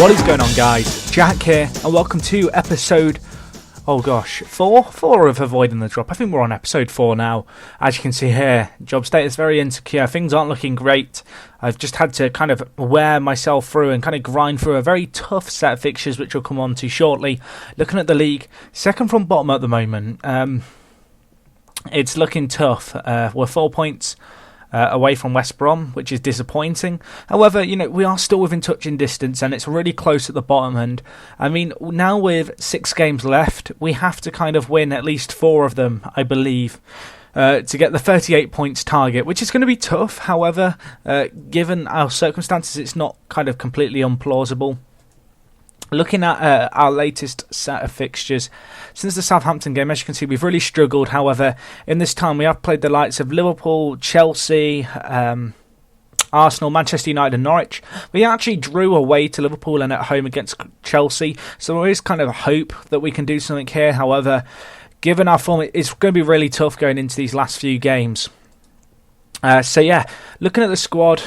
What is going on, guys? Jack here, and welcome to episode, 4 of Avoiding the Drop. I think we're on episode 4 now. As you can see here, job status very insecure, things aren't looking great. I've just had to kind of wear myself through and kind of grind through a very tough set of fixtures, which we'll come on to shortly. Looking at the league, second from bottom at the moment. It's looking tough. We're 4 points away from West Brom, which is disappointing. However, we are still within touching distance, and it's really close at the bottom end. I mean, now with 6 games left, we have to kind of win at least 4 of them, I believe, to get the 38 points target, which is going to be tough. However, given our circumstances, it's not kind of completely implausible. Looking at our latest set of fixtures, since the Southampton game, as you can see, we've really struggled. However, in this time, we have played the likes of Liverpool, Chelsea, Arsenal, Manchester United and Norwich. We actually drew away to Liverpool and at home against Chelsea, so there is kind of hope that we can do something here. However, given our form, it's going to be really tough going into these last few games. Looking at the squad,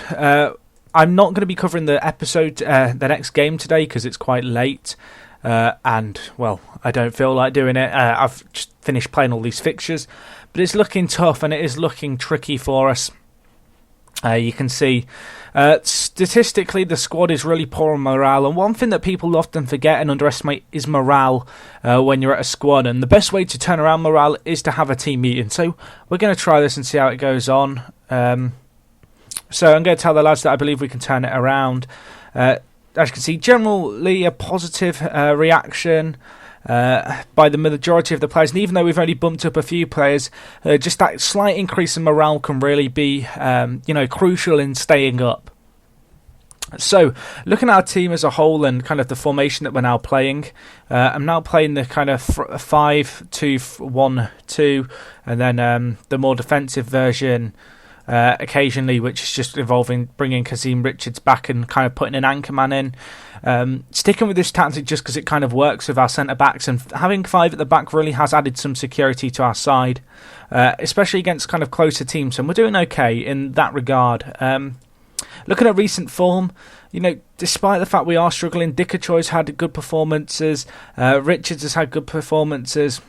I'm not going to be covering the episode, the next game today, because it's quite late, and, well, I don't feel like doing it. I've just finished playing all these fixtures, but it's looking tough, and it is looking tricky for us. You can see, statistically, the squad is really poor on morale, and one thing that people often forget and underestimate is morale when you're at a squad, and the best way to turn around morale is to have a team meeting. So we're going to try this and see how it goes on. So I'm going to tell the lads that I believe we can turn it around. As you can see, generally a positive reaction by the majority of the players. And even though we've only bumped up a few players, just that slight increase in morale can really be crucial in staying up. So, looking at our team as a whole and kind of the formation that we're now playing, I'm now playing the kind of 5-2-1-2, and then the more defensive version occasionally, which is just involving bringing Kazim Richards back and kind of putting an anchorman in. Sticking with this tactic just because it kind of works with our centre-backs, and having 5 at the back really has added some security to our side, especially against kind of closer teams, and we're doing okay in that regard. Looking at recent form, despite the fact we are struggling, Dikachoy's had good performances, Richards has had good performances,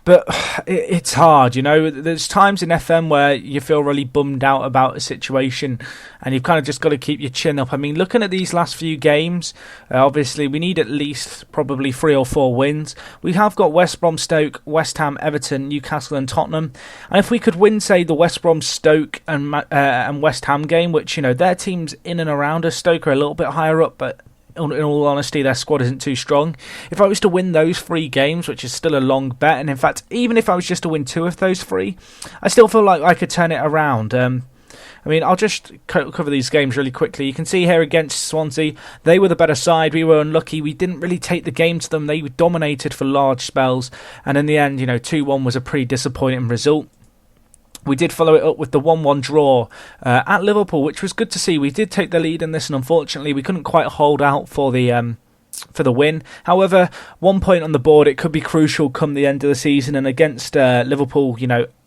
but it's hard, There's times in FM where you feel really bummed out about a situation and you've kind of just got to keep your chin up. I mean, looking at these last few games, obviously we need at least probably 3 or 4 wins. We have got West Brom, Stoke, West Ham, Everton, Newcastle and Tottenham. And if we could win, say, the West Brom, Stoke and West Ham game, which, their teams in and around us, Stoke are a little bit higher up, but in all honesty, their squad isn't too strong. If I was to win those 3 games, which is still a long bet, and in fact, even if I was just to win 2 of those 3, I still feel like I could turn it around. I'll just cover these games really quickly. You can see here against Swansea, they were the better side. We were unlucky. We didn't really take the game to them. They dominated for large spells, and in the end, 2-1 was a pretty disappointing result. We did follow it up with the 1-1 draw at Liverpool, which was good to see. We did take the lead in this, and unfortunately we couldn't quite hold out for the win. However, 1 point on the board, it could be crucial come the end of the season, and against Liverpool,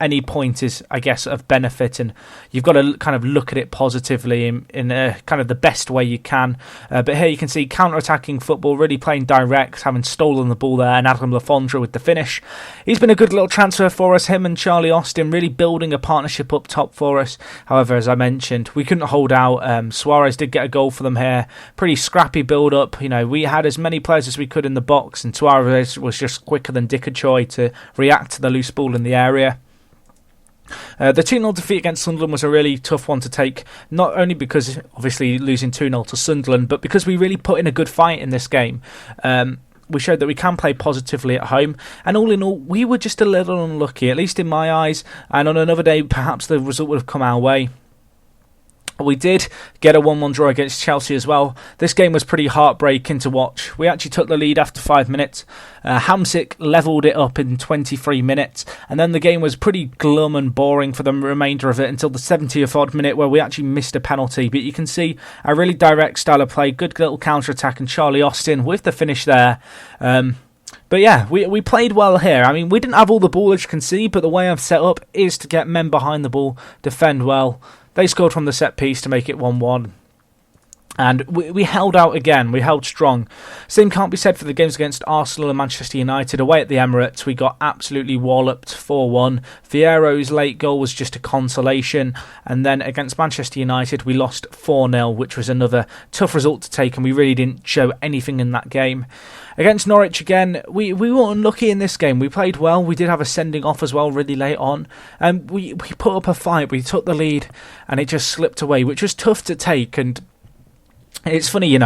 any point is, I guess, of benefit, and you've got to kind of look at it positively in kind of the best way you can. But here you can see counter-attacking football, really playing direct, having stolen the ball there, and Adam Lafondra with the finish. He's been a good little transfer for us, him and Charlie Austin really building a partnership up top for us. However, as I mentioned, we couldn't hold out. Suarez did get a goal for them here. Pretty scrappy build-up. We had as many players as we could in the box, and Suarez was just quicker than Dikachoy to react to the loose ball in the area. The 2-0 defeat against Sunderland was a really tough one to take, not only because obviously losing 2-0 to Sunderland, but because we really put in a good fight in this game. We showed that we can play positively at home, and all in all, we were just a little unlucky, at least in my eyes, and on another day perhaps the result would have come our way. We did get a 1-1 draw against Chelsea as well. This game was pretty heartbreaking to watch. We actually took the lead after 5 minutes. Hamsik levelled it up in 23 minutes. And then the game was pretty glum and boring for the remainder of it until the 70th odd minute where we actually missed a penalty. But you can see a really direct style of play, good little counter-attack, and Charlie Austin with the finish there. But yeah, we played well here. I mean, we didn't have all the ball, as you can see, but the way I've set up is to get men behind the ball, defend well. They scored from the set piece to make it 1-1. And we held out again. We held strong. Same can't be said for the games against Arsenal and Manchester United. Away at the Emirates, we got absolutely walloped 4-1. Vieira's late goal was just a consolation. And then against Manchester United, we lost 4-0, which was another tough result to take. And we really didn't show anything in that game. Against Norwich again, we were unlucky in this game. We played well. We did have a sending off as well really late on. And we put up a fight. We took the lead and it just slipped away, which was tough to take. And it's funny,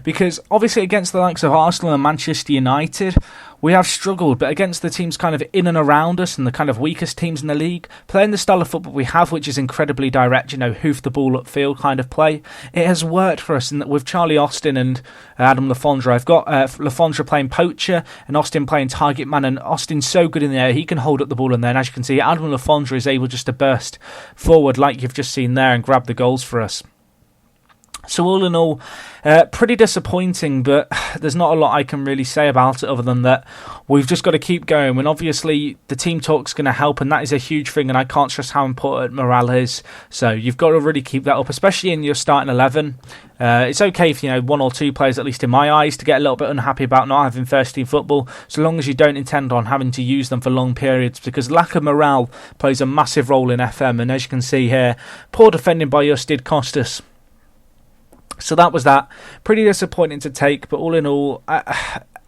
because obviously against the likes of Arsenal and Manchester United, we have struggled, but against the teams kind of in and around us and the kind of weakest teams in the league, playing the style of football we have, which is incredibly direct, hoof the ball upfield kind of play, it has worked for us. And with Charlie Austin and Adam Lafondra, I've got Lafondra playing poacher and Austin playing target man, and Austin's so good in the air, he can hold up the ball in there, and as you can see, Adam Lafondra is able just to burst forward like you've just seen there and grab the goals for us. So all in all, pretty disappointing, but there's not a lot I can really say about it other than that we've just got to keep going. And obviously the team talk's going to help, and that is a huge thing, and I can't stress how important morale is. So you've got to really keep that up, especially in your starting 11. It's okay if, one or two players, at least in my eyes, to get a little bit unhappy about not having first team football, so long as you don't intend on having to use them for long periods, because lack of morale plays a massive role in FM. And as you can see here, poor defending by us did cost us. So that was that. Pretty disappointing to take, but all in all, I'm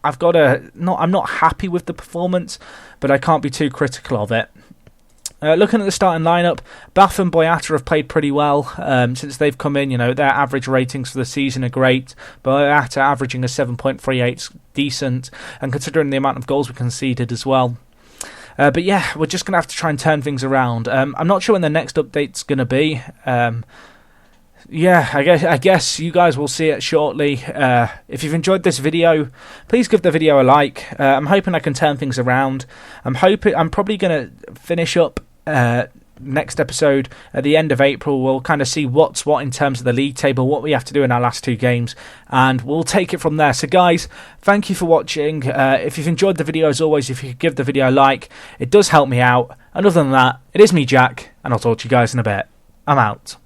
not happy with the performance, but I can't be too critical of it. Looking at the starting lineup, Bath and Boyata have played pretty well since they've come in. Their average ratings for the season are great. Boyata averaging a 7.38 is decent, and considering the amount of goals we conceded as well. But yeah, we're just going to have to try and turn things around. I'm not sure when the next update's going to be. Yeah, I guess you guys will see it shortly. If you've enjoyed this video, please give the video a like. I'm hoping I can turn things around. I'm probably going to finish up next episode at the end of April. We'll kind of see what's what in terms of the league table, what we have to do in our last two games, and we'll take it from there. So guys, thank you for watching. If you've enjoyed the video, as always, if you could give the video a like, it does help me out. And other than that, it is me, Jack, and I'll talk to you guys in a bit. I'm out.